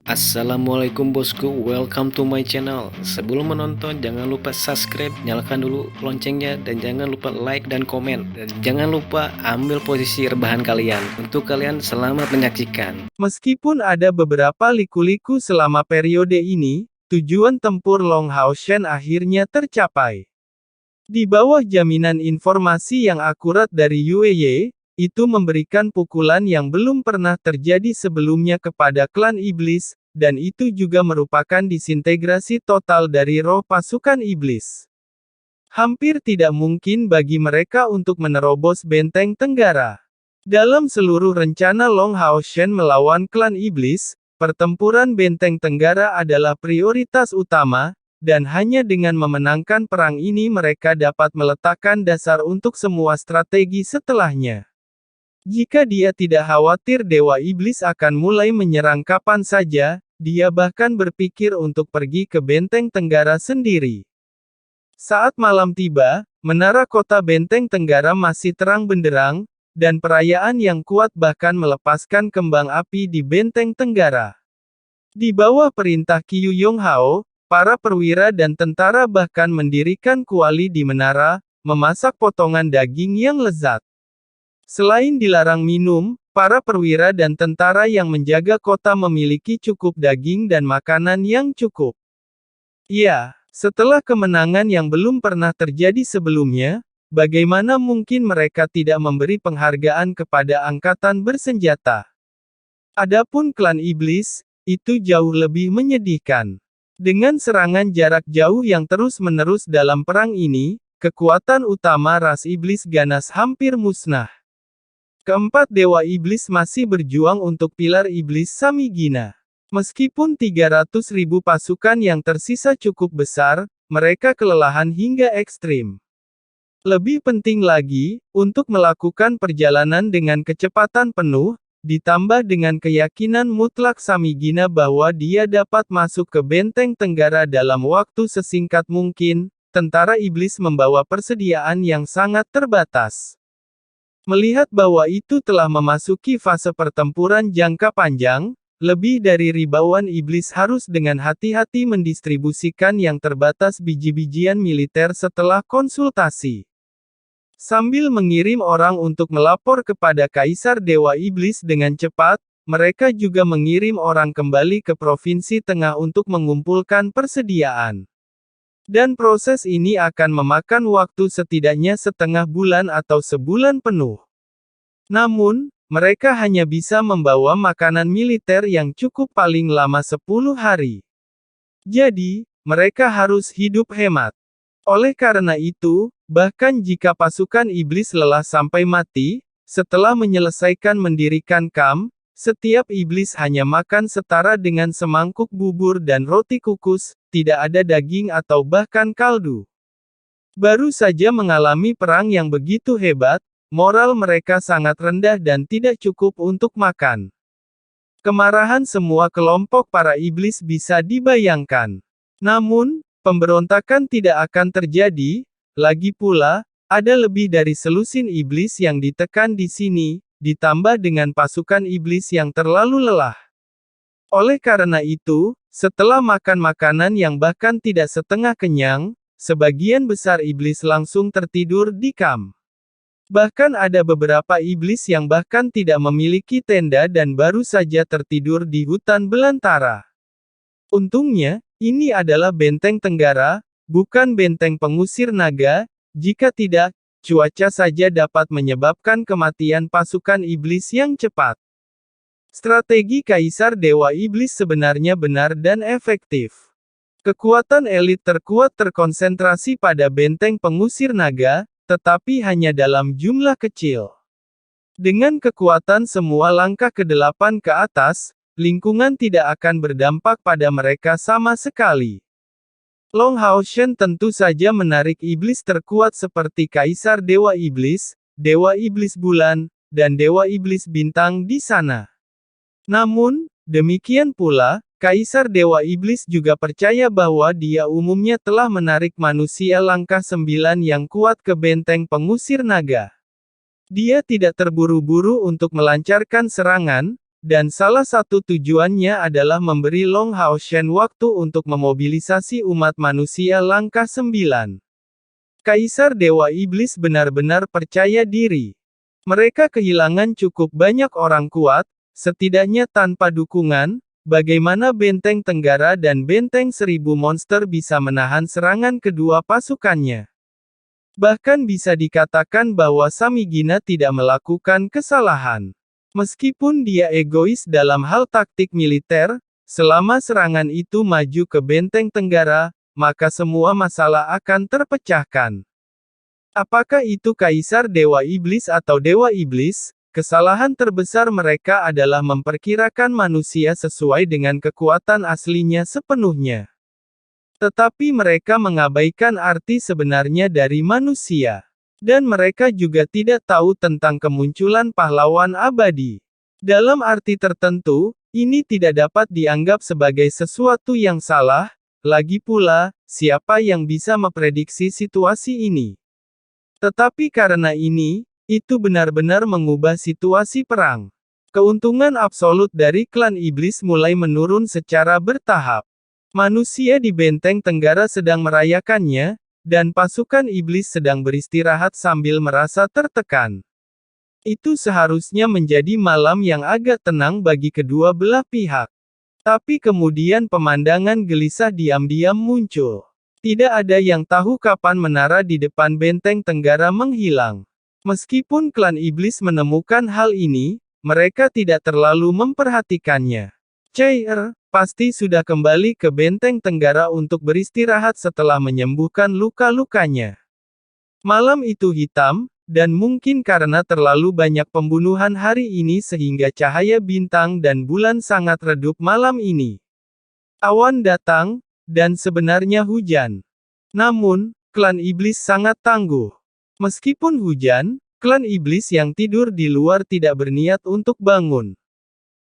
Assalamualaikum bosku, welcome to my channel. Sebelum menonton jangan lupa subscribe, nyalakan dulu loncengnya, dan jangan lupa like dan komen. Dan jangan lupa ambil posisi rebahan kalian. Untuk kalian selamat menyaksikan. Meskipun ada beberapa liku-liku selama periode ini, tujuan tempur Long Hao Shen akhirnya tercapai. Di bawah jaminan informasi yang akurat dari Yue Ye, itu memberikan pukulan yang belum pernah terjadi sebelumnya kepada klan iblis, dan itu juga merupakan disintegrasi total dari roh pasukan iblis. Hampir tidak mungkin bagi mereka untuk menerobos benteng Tenggara. Dalam seluruh rencana Long Hao Shen melawan klan iblis, pertempuran benteng Tenggara adalah prioritas utama, dan hanya dengan memenangkan perang ini mereka dapat meletakkan dasar untuk semua strategi setelahnya. Jika dia tidak khawatir Dewa Iblis akan mulai menyerang kapan saja, dia bahkan berpikir untuk pergi ke benteng Tenggara sendiri. Saat malam tiba, menara kota benteng Tenggara masih terang benderang, dan perayaan yang kuat bahkan melepaskan kembang api di benteng Tenggara. Di bawah perintah Qiu Yonghao, para perwira dan tentara bahkan mendirikan kuali di menara, memasak potongan daging yang lezat. Selain dilarang minum, para perwira dan tentara yang menjaga kota memiliki cukup daging dan makanan yang cukup. Ya, setelah kemenangan yang belum pernah terjadi sebelumnya, bagaimana mungkin mereka tidak memberi penghargaan kepada angkatan bersenjata? Adapun klan iblis, itu jauh lebih menyedihkan. Dengan serangan jarak jauh yang terus-menerus dalam perang ini, kekuatan utama ras iblis ganas hampir musnah. Keempat dewa iblis masih berjuang untuk pilar iblis Samigina. Meskipun 300.000 pasukan yang tersisa cukup besar, mereka kelelahan hingga ekstrim. Lebih penting lagi, untuk melakukan perjalanan dengan kecepatan penuh, ditambah dengan keyakinan mutlak Samigina bahwa dia dapat masuk ke benteng Tenggara dalam waktu sesingkat mungkin, tentara iblis membawa persediaan yang sangat terbatas. Melihat bahwa itu telah memasuki fase pertempuran jangka panjang, lebih dari ribuan iblis harus dengan hati-hati mendistribusikan yang terbatas biji-bijian militer setelah konsultasi. Sambil mengirim orang untuk melapor kepada Kaisar Dewa Iblis dengan cepat, mereka juga mengirim orang kembali ke Provinsi Tengah untuk mengumpulkan persediaan. Dan proses ini akan memakan waktu setidaknya setengah bulan atau sebulan penuh. Namun, mereka hanya bisa membawa makanan militer yang cukup paling lama 10 hari. Jadi, mereka harus hidup hemat. Oleh karena itu, bahkan jika pasukan iblis lelah sampai mati, setelah menyelesaikan mendirikan kamp, setiap iblis hanya makan setara dengan semangkuk bubur dan roti kukus, tidak ada daging atau bahkan kaldu. Baru saja mengalami perang yang begitu hebat, moral mereka sangat rendah dan tidak cukup untuk makan. Kemarahan semua kelompok para iblis bisa dibayangkan. Namun, pemberontakan tidak akan terjadi, lagi pula, ada lebih dari selusin iblis yang ditekan di sini, ditambah dengan pasukan iblis yang terlalu lelah. Oleh karena itu, setelah makan makanan yang bahkan tidak setengah kenyang, sebagian besar iblis langsung tertidur di kamp. Bahkan ada beberapa iblis yang bahkan tidak memiliki tenda dan baru saja tertidur di hutan belantara. Untungnya, ini adalah benteng Tenggara, bukan benteng pengusir naga, jika tidak, cuaca saja dapat menyebabkan kematian pasukan iblis yang cepat. Strategi Kaisar Dewa Iblis sebenarnya benar dan efektif. Kekuatan elit terkuat terkonsentrasi pada benteng pengusir naga, tetapi hanya dalam jumlah kecil. Dengan kekuatan semua langkah ke-8 ke atas, lingkungan tidak akan berdampak pada mereka sama sekali. Long Hao Shen tentu saja menarik iblis terkuat seperti Kaisar Dewa Iblis, Dewa Iblis Bulan, dan Dewa Iblis Bintang di sana. Namun, demikian pula, Kaisar Dewa Iblis juga percaya bahwa dia umumnya telah menarik manusia langkah 9 yang kuat ke benteng pengusir naga. Dia tidak terburu-buru untuk melancarkan serangan, dan salah satu tujuannya adalah memberi Long Hao Shen waktu untuk memobilisasi umat manusia langkah 9. Kaisar Dewa Iblis benar-benar percaya diri. Mereka kehilangan cukup banyak orang kuat, setidaknya tanpa dukungan, bagaimana Benteng Tenggara dan Benteng Seribu Monster bisa menahan serangan kedua pasukannya. Bahkan bisa dikatakan bahwa Samigina tidak melakukan kesalahan. Meskipun dia egois dalam hal taktik militer, selama serangan itu maju ke Benteng Tenggara, maka semua masalah akan terpecahkan. Apakah itu Kaisar Dewa Iblis atau Dewa Iblis? Kesalahan terbesar mereka adalah memperkirakan manusia sesuai dengan kekuatan aslinya sepenuhnya. Tetapi mereka mengabaikan arti sebenarnya dari manusia. Dan mereka juga tidak tahu tentang kemunculan pahlawan abadi. Dalam arti tertentu, ini tidak dapat dianggap sebagai sesuatu yang salah, lagi pula, siapa yang bisa memprediksi situasi ini? Tetapi karena ini, itu benar-benar mengubah situasi perang. Keuntungan absolut dari klan iblis mulai menurun secara bertahap. Manusia di Benteng Tenggara sedang merayakannya, dan pasukan iblis sedang beristirahat sambil merasa tertekan. Itu seharusnya menjadi malam yang agak tenang bagi kedua belah pihak. Tapi kemudian pemandangan gelisah diam-diam muncul. Tidak ada yang tahu kapan menara di depan Benteng Tenggara menghilang. Meskipun klan iblis menemukan hal ini, mereka tidak terlalu memperhatikannya. Chair pasti sudah kembali ke Benteng Tenggara untuk beristirahat setelah menyembuhkan luka-lukanya. Malam itu hitam, dan mungkin karena terlalu banyak pembunuhan hari ini sehingga cahaya bintang dan bulan sangat redup malam ini. Awan datang, dan sebenarnya hujan. Namun, klan iblis sangat tangguh. Meskipun hujan, klan iblis yang tidur di luar tidak berniat untuk bangun.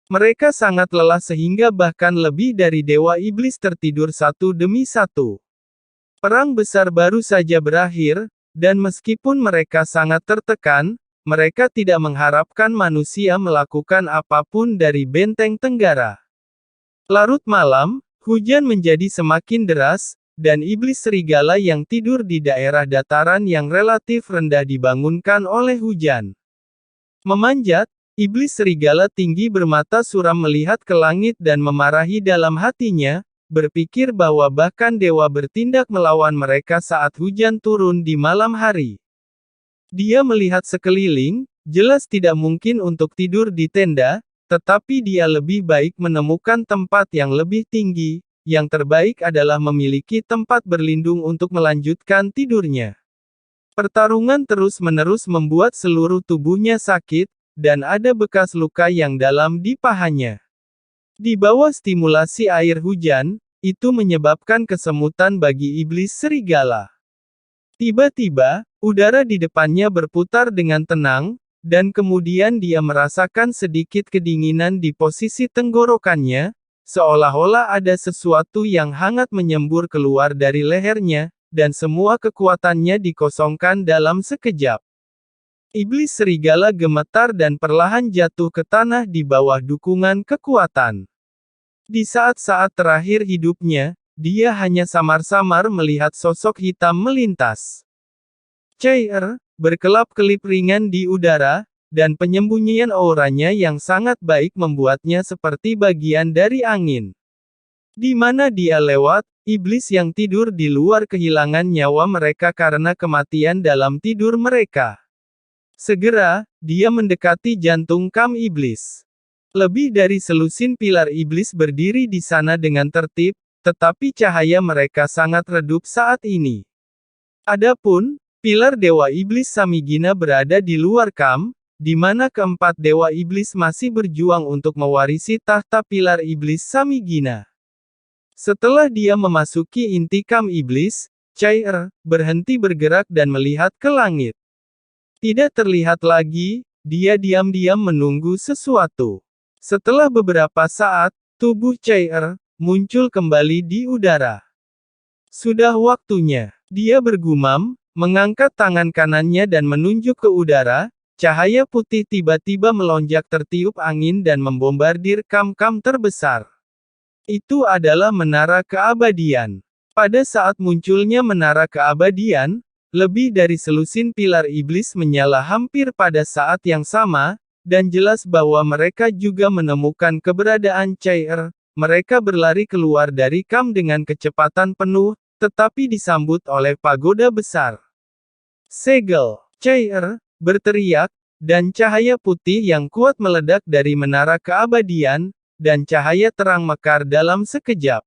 Mereka sangat lelah sehingga bahkan lebih dari dewa iblis tertidur satu demi satu. Perang besar baru saja berakhir, dan meskipun mereka sangat tertekan, mereka tidak mengharapkan manusia melakukan apapun dari Benteng Tenggara. Larut malam, hujan menjadi semakin deras, dan iblis serigala yang tidur di daerah dataran yang relatif rendah dibangunkan oleh hujan. Memanjat, iblis serigala tinggi bermata suram melihat ke langit dan memarahi dalam hatinya, berpikir bahwa bahkan dewa bertindak melawan mereka saat hujan turun di malam hari. Dia melihat sekeliling, jelas tidak mungkin untuk tidur di tenda, tetapi dia lebih baik menemukan tempat yang lebih tinggi. Yang terbaik adalah memiliki tempat berlindung untuk melanjutkan tidurnya. Pertarungan terus-menerus membuat seluruh tubuhnya sakit, dan ada bekas luka yang dalam di pahanya. Di bawah stimulasi air hujan, itu menyebabkan kesemutan bagi iblis serigala. Tiba-tiba, udara di depannya berputar dengan tenang, dan kemudian dia merasakan sedikit kedinginan di posisi tenggorokannya, seolah-olah ada sesuatu yang hangat menyembur keluar dari lehernya, dan semua kekuatannya dikosongkan dalam sekejap. Iblis serigala gemetar dan perlahan jatuh ke tanah di bawah dukungan kekuatan. Di saat-saat terakhir hidupnya, dia hanya samar-samar melihat sosok hitam melintas. Chair berkelap-kelip ringan di udara, dan penyembunyian auranya yang sangat baik membuatnya seperti bagian dari angin. Di mana dia lewat, iblis yang tidur di luar kehilangan nyawa mereka karena kematian dalam tidur mereka. Segera, dia mendekati jantung kam iblis. Lebih dari selusin pilar iblis berdiri di sana dengan tertib, tetapi cahaya mereka sangat redup saat ini. Adapun, pilar dewa iblis Samigina berada di luar kam, di mana keempat dewa iblis masih berjuang untuk mewarisi tahta pilar iblis Samigina. Setelah dia memasuki inti kam iblis, Chair berhenti bergerak dan melihat ke langit. Tidak terlihat lagi, dia diam-diam menunggu sesuatu. Setelah beberapa saat, tubuh Chair muncul kembali di udara. Sudah waktunya, dia bergumam, mengangkat tangan kanannya dan menunjuk ke udara, cahaya putih tiba-tiba melonjak tertiup angin dan membombardir kam-kam terbesar. Itu adalah menara keabadian. Pada saat munculnya menara keabadian, lebih dari selusin pilar iblis menyala hampir pada saat yang sama, dan jelas bahwa mereka juga menemukan keberadaan Cair. Mereka berlari keluar dari kam dengan kecepatan penuh, tetapi disambut oleh pagoda besar. Segel, Cair, berteriak, dan cahaya putih yang kuat meledak dari menara keabadian, dan cahaya terang mekar dalam sekejap.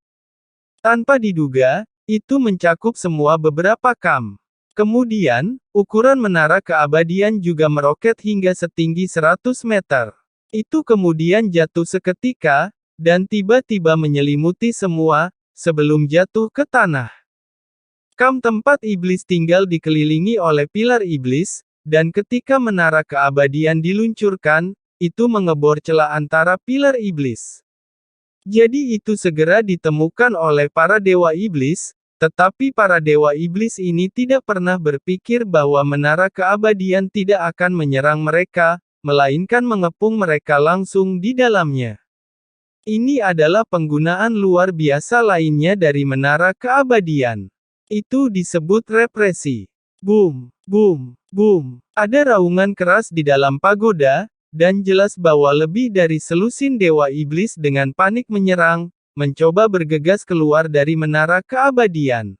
Tanpa diduga, itu mencakup semua beberapa kam. Kemudian, ukuran menara keabadian juga meroket hingga setinggi 100 meter. Itu kemudian jatuh seketika, dan tiba-tiba menyelimuti semua, sebelum jatuh ke tanah. Kam tempat iblis tinggal dikelilingi oleh pilar iblis, dan ketika menara keabadian diluncurkan, itu mengebor celah antara pilar iblis. Jadi itu segera ditemukan oleh para dewa iblis, tetapi para dewa iblis ini tidak pernah berpikir bahwa menara keabadian tidak akan menyerang mereka, melainkan mengepung mereka langsung di dalamnya. Ini adalah penggunaan luar biasa lainnya dari menara keabadian. Itu disebut represi. Boom, boom, boom. Ada raungan keras di dalam pagoda, dan jelas bahwa lebih dari selusin dewa iblis dengan panik menyerang, mencoba bergegas keluar dari menara keabadian.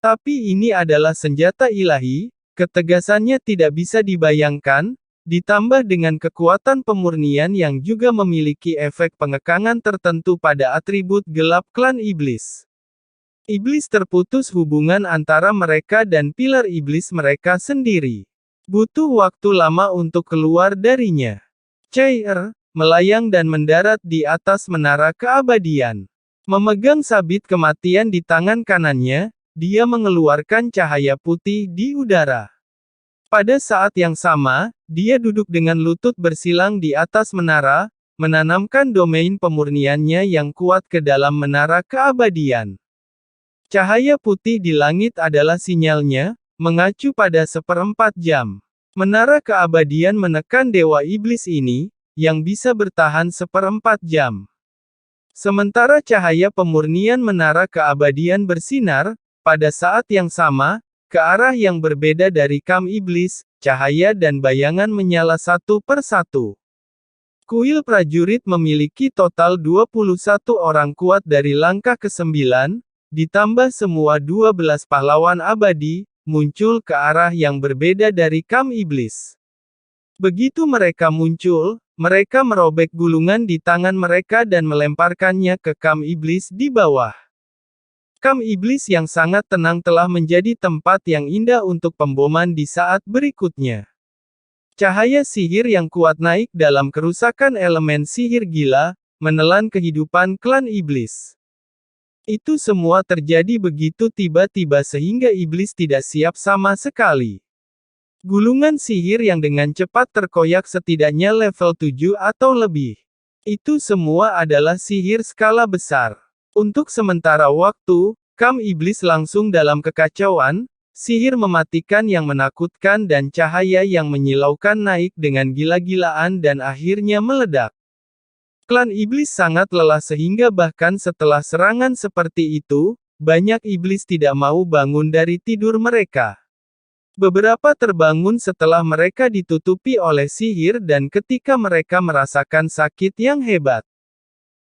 Tapi ini adalah senjata ilahi, ketegasannya tidak bisa dibayangkan, ditambah dengan kekuatan pemurnian yang juga memiliki efek pengekangan tertentu pada atribut gelap klan iblis. Iblis terputus hubungan antara mereka dan pilar iblis mereka sendiri. Butuh waktu lama untuk keluar darinya. Cair, melayang dan mendarat di atas menara keabadian. Memegang sabit kematian di tangan kanannya, dia mengeluarkan cahaya putih di udara. Pada saat yang sama, dia duduk dengan lutut bersilang di atas menara, menanamkan domain pemurniannya yang kuat ke dalam menara keabadian. Cahaya putih di langit adalah sinyalnya, mengacu pada 1/4 jam. Menara keabadian menekan dewa iblis ini, yang bisa bertahan 1/4 jam. Sementara cahaya pemurnian menara keabadian bersinar, pada saat yang sama, ke arah yang berbeda dari kam iblis, cahaya dan bayangan menyala satu per satu. Kuil prajurit memiliki total 21 orang kuat dari langkah ke-9, ditambah semua 12 pahlawan abadi, muncul ke arah yang berbeda dari kam iblis. Begitu mereka muncul, mereka merobek gulungan di tangan mereka dan melemparkannya ke kam iblis di bawah. Kam iblis yang sangat tenang telah menjadi tempat yang indah untuk pemboman di saat berikutnya. Cahaya sihir yang kuat naik dalam kerusakan elemen sihir gila, menelan kehidupan klan iblis. Itu semua terjadi begitu tiba-tiba sehingga iblis tidak siap sama sekali. Gulungan sihir yang dengan cepat terkoyak setidaknya level 7 atau lebih. Itu semua adalah sihir skala besar. Untuk sementara waktu, kam iblis langsung dalam kekacauan, sihir mematikan yang menakutkan dan cahaya yang menyilaukan naik dengan gila-gilaan dan akhirnya meledak. Klan iblis sangat lelah sehingga bahkan setelah serangan seperti itu, banyak iblis tidak mau bangun dari tidur mereka. Beberapa terbangun setelah mereka ditutupi oleh sihir dan ketika mereka merasakan sakit yang hebat.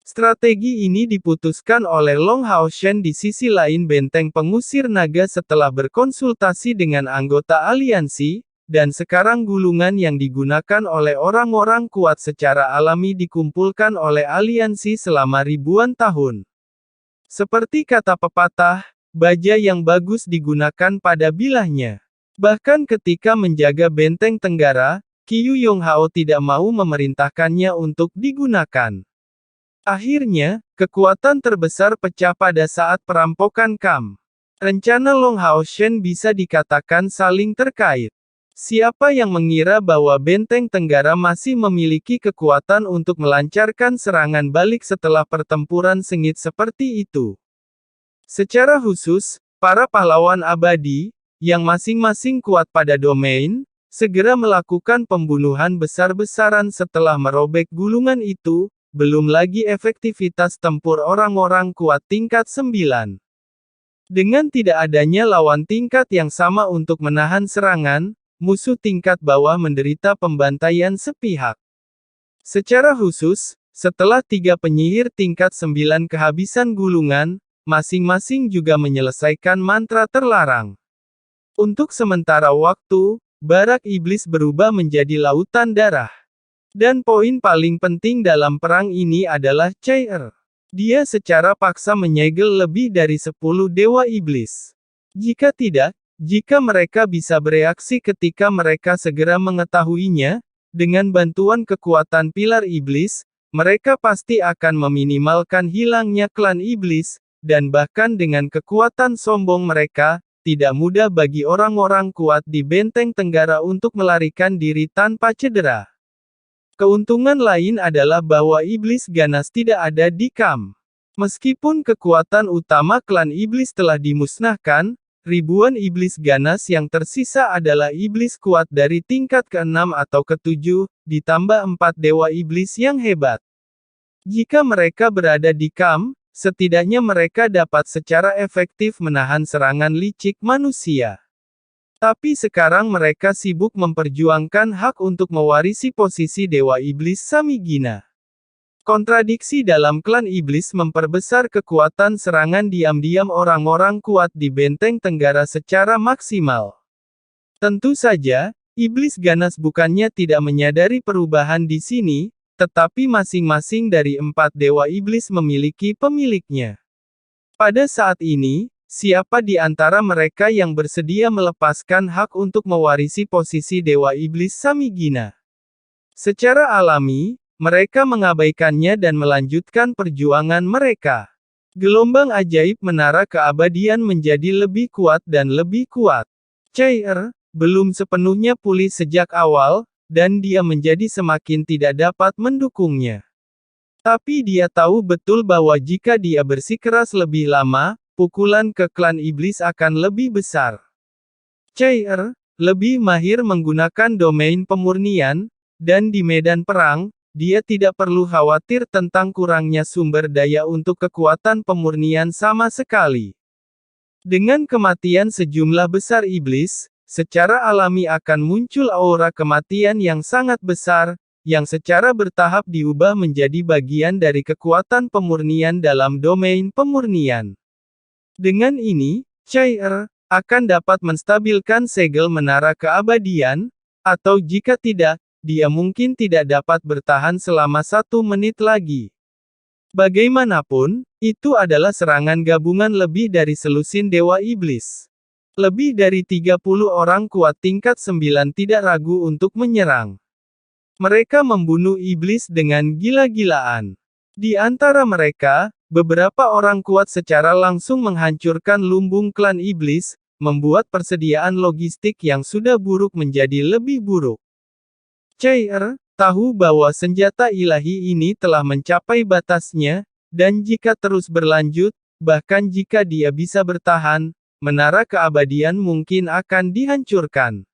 Strategi ini diputuskan oleh Long Hao Shen di sisi lain benteng pengusir naga setelah berkonsultasi dengan anggota aliansi, dan sekarang gulungan yang digunakan oleh orang-orang kuat secara alami dikumpulkan oleh aliansi selama ribuan tahun. Seperti kata pepatah, baja yang bagus digunakan pada bilahnya. Bahkan ketika menjaga benteng Tenggara, Qiu Yonghao tidak mau memerintahkannya untuk digunakan. Akhirnya, kekuatan terbesar pecah pada saat perampokan Kam. Rencana Long Hao Shen bisa dikatakan saling terkait. Siapa yang mengira bahwa benteng Tenggara masih memiliki kekuatan untuk melancarkan serangan balik setelah pertempuran sengit seperti itu? Secara khusus, para pahlawan abadi, yang masing-masing kuat pada domain, segera melakukan pembunuhan besar-besaran setelah merobek gulungan itu, belum lagi efektivitas tempur orang-orang kuat tingkat 9. Dengan tidak adanya lawan tingkat yang sama untuk menahan serangan, musuh tingkat bawah menderita pembantaian sepihak. Secara khusus, setelah 3 penyihir tingkat 9 kehabisan gulungan, masing-masing juga menyelesaikan mantra terlarang. Untuk sementara waktu, barak iblis berubah menjadi lautan darah. Dan poin paling penting dalam perang ini adalah Chair. Dia secara paksa menyegel lebih dari 10 dewa iblis. Jika tidak, jika mereka bisa bereaksi ketika mereka segera mengetahuinya, dengan bantuan kekuatan pilar iblis, mereka pasti akan meminimalkan hilangnya klan iblis, dan bahkan dengan kekuatan sombong mereka, tidak mudah bagi orang-orang kuat di benteng tenggara untuk melarikan diri tanpa cedera. Keuntungan lain adalah bahwa iblis ganas tidak ada di camp. Meskipun kekuatan utama klan iblis telah dimusnahkan, ribuan iblis ganas yang tersisa adalah iblis kuat dari tingkat ke-6 atau ke-7, ditambah 4 dewa iblis yang hebat. Jika mereka berada di camp, setidaknya mereka dapat secara efektif menahan serangan licik manusia. Tapi sekarang mereka sibuk memperjuangkan hak untuk mewarisi posisi Dewa Iblis Samigina. Kontradiksi dalam klan iblis memperbesar kekuatan serangan diam-diam orang-orang kuat di benteng tenggara secara maksimal. Tentu saja, iblis ganas bukannya tidak menyadari perubahan di sini, tetapi masing-masing dari 4 dewa iblis memiliki pemiliknya. Pada saat ini, siapa di antara mereka yang bersedia melepaskan hak untuk mewarisi posisi dewa iblis Samigina? Secara alami, mereka mengabaikannya dan melanjutkan perjuangan mereka. Gelombang ajaib menara keabadian menjadi lebih kuat dan lebih kuat. Chair belum sepenuhnya pulih sejak awal, dan dia menjadi semakin tidak dapat mendukungnya. Tapi dia tahu betul bahwa jika dia bersikeras lebih lama, pukulan ke klan iblis akan lebih besar. Chair lebih mahir menggunakan domain pemurnian, dan di medan perang, dia tidak perlu khawatir tentang kurangnya sumber daya untuk kekuatan pemurnian sama sekali. Dengan kematian sejumlah besar iblis, secara alami akan muncul aura kematian yang sangat besar, yang secara bertahap diubah menjadi bagian dari kekuatan pemurnian dalam domain pemurnian. Dengan ini, Chair akan dapat menstabilkan segel menara keabadian, atau jika tidak, dia mungkin tidak dapat bertahan selama 1 menit lagi. Bagaimanapun, itu adalah serangan gabungan lebih dari selusin dewa iblis. Lebih dari 30 orang kuat tingkat 9 tidak ragu untuk menyerang. Mereka membunuh iblis dengan gila-gilaan. Di antara mereka, beberapa orang kuat secara langsung menghancurkan lumbung klan iblis, membuat persediaan logistik yang sudah buruk menjadi lebih buruk. Chair tahu bahwa senjata ilahi ini telah mencapai batasnya, dan jika terus berlanjut, bahkan jika dia bisa bertahan, menara keabadian mungkin akan dihancurkan.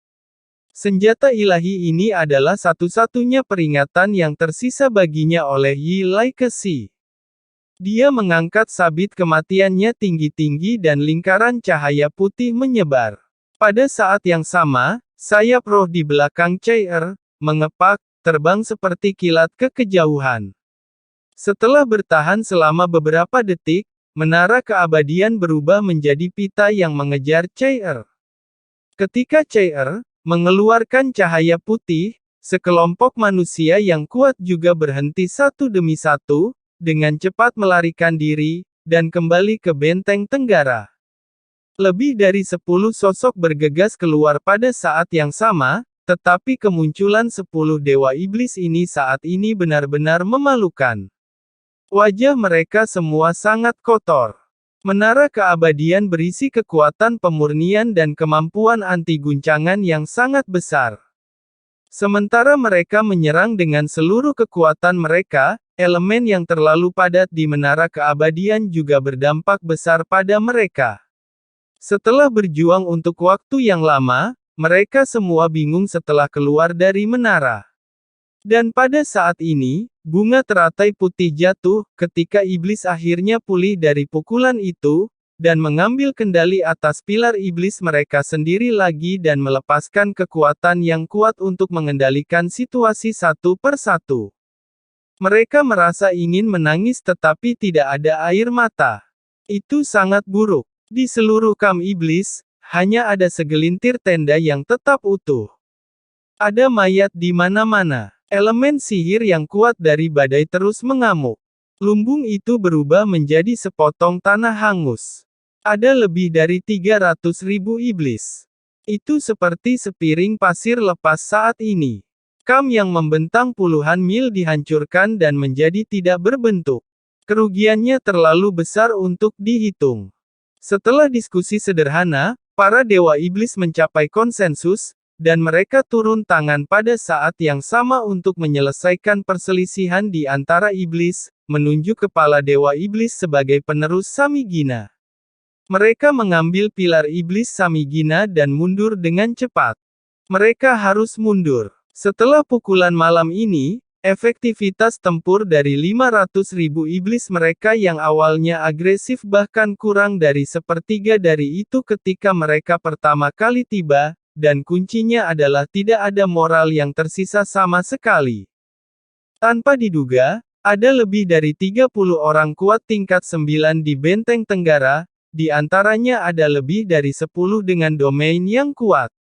Senjata ilahi ini adalah satu-satunya peringatan yang tersisa baginya oleh Yi Lai Kexi. Dia mengangkat sabit kematiannya tinggi-tinggi dan lingkaran cahaya putih menyebar. Pada saat yang sama, sayap roh di belakang Chair mengepak, terbang seperti kilat ke kejauhan. Setelah bertahan selama beberapa detik, menara keabadian berubah menjadi pita yang mengejar Chair. Ketika Chair mengeluarkan cahaya putih, sekelompok manusia yang kuat juga berhenti satu demi satu, dengan cepat melarikan diri, dan kembali ke benteng tenggara. Lebih dari 10 sosok bergegas keluar pada saat yang sama, tetapi kemunculan 10 dewa iblis ini saat ini benar-benar memalukan. Wajah mereka semua sangat kotor. Menara keabadian berisi kekuatan pemurnian dan kemampuan anti-guncangan yang sangat besar. Sementara mereka menyerang dengan seluruh kekuatan mereka, elemen yang terlalu padat di menara keabadian juga berdampak besar pada mereka. Setelah berjuang untuk waktu yang lama, mereka semua bingung setelah keluar dari menara. Dan pada saat ini, bunga teratai putih jatuh, ketika iblis akhirnya pulih dari pukulan itu, dan mengambil kendali atas pilar iblis mereka sendiri lagi dan melepaskan kekuatan yang kuat untuk mengendalikan situasi satu persatu. Mereka merasa ingin menangis tetapi tidak ada air mata. Itu sangat buruk. Di seluruh kamp iblis, hanya ada segelintir tenda yang tetap utuh. Ada mayat di mana-mana. Elemen sihir yang kuat dari badai terus mengamuk. Lumbung itu berubah menjadi sepotong tanah hangus. Ada lebih dari 300.000 iblis. Itu seperti sepiring pasir lepas saat ini. Kamp yang membentang puluhan mil dihancurkan dan menjadi tidak berbentuk. Kerugiannya terlalu besar untuk dihitung. Setelah diskusi sederhana, para dewa iblis mencapai konsensus, dan mereka turun tangan pada saat yang sama untuk menyelesaikan perselisihan di antara iblis, menunjuk kepala dewa iblis sebagai penerus Samigina. Mereka mengambil pilar iblis Samigina dan mundur dengan cepat. Mereka harus mundur. Setelah pukulan malam ini, efektivitas tempur dari 500.000 iblis mereka yang awalnya agresif bahkan kurang dari sepertiga dari itu ketika mereka pertama kali tiba, dan kuncinya adalah tidak ada moral yang tersisa sama sekali. Tanpa diduga, ada lebih dari 30 orang kuat tingkat 9 di Benteng Tenggara, di antaranya ada lebih dari 10 dengan domain yang kuat.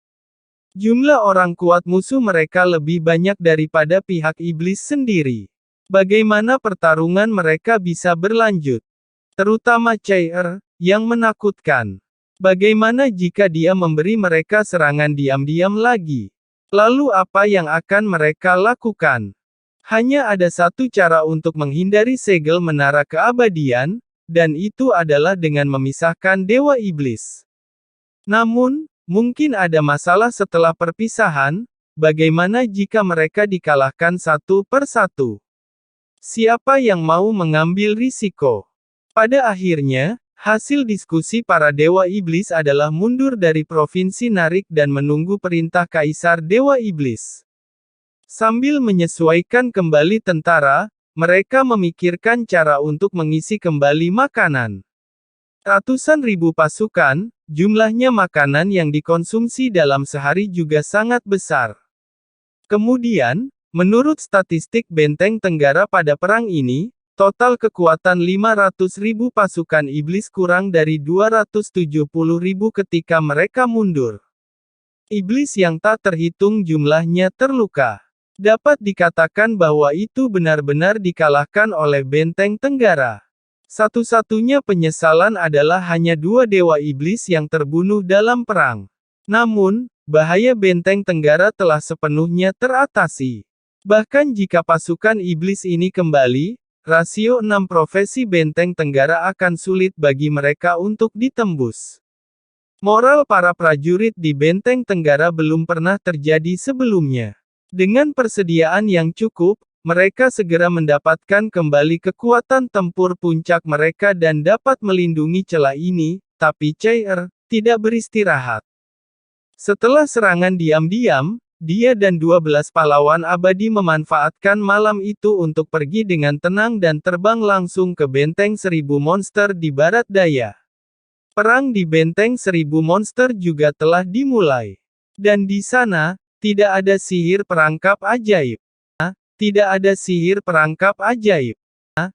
Jumlah orang kuat musuh mereka lebih banyak daripada pihak iblis sendiri. Bagaimana pertarungan mereka bisa berlanjut? Terutama Chair, yang menakutkan. Bagaimana jika dia memberi mereka serangan diam-diam lagi? Lalu apa yang akan mereka lakukan? Hanya ada satu cara untuk menghindari segel menara keabadian, dan itu adalah dengan memisahkan dewa iblis. Namun, mungkin ada masalah setelah perpisahan, bagaimana jika mereka dikalahkan satu persatu? Siapa yang mau mengambil risiko? Pada akhirnya, hasil diskusi para dewa iblis adalah mundur dari provinsi Narik dan menunggu perintah Kaisar Dewa Iblis. Sambil menyesuaikan kembali tentara, mereka memikirkan cara untuk mengisi kembali makanan. Ratusan ribu pasukan, jumlahnya makanan yang dikonsumsi dalam sehari juga sangat besar. Kemudian, menurut statistik Benteng Tenggara pada perang ini, total kekuatan 500.000 pasukan iblis kurang dari 270.000 ketika mereka mundur. Iblis yang tak terhitung jumlahnya terluka. Dapat dikatakan bahwa itu benar-benar dikalahkan oleh Benteng Tenggara. Satu-satunya penyesalan adalah hanya 2 dewa iblis yang terbunuh dalam perang. Namun, bahaya Benteng Tenggara telah sepenuhnya teratasi. Bahkan jika pasukan iblis ini kembali, rasio 6 profesi Benteng Tenggara akan sulit bagi mereka untuk ditembus. Moral para prajurit di Benteng Tenggara belum pernah terjadi sebelumnya. Dengan persediaan yang cukup, mereka segera mendapatkan kembali kekuatan tempur puncak mereka dan dapat melindungi celah ini, tapi Chair tidak beristirahat. Setelah serangan diam-diam, dia dan 12 pahlawan abadi memanfaatkan malam itu untuk pergi dengan tenang dan terbang langsung ke Benteng 1000 Monster di barat daya. Perang di Benteng 1000 Monster juga telah dimulai. Dan di sana, tidak ada sihir perangkap ajaib. Tidak ada sihir perangkap ajaib.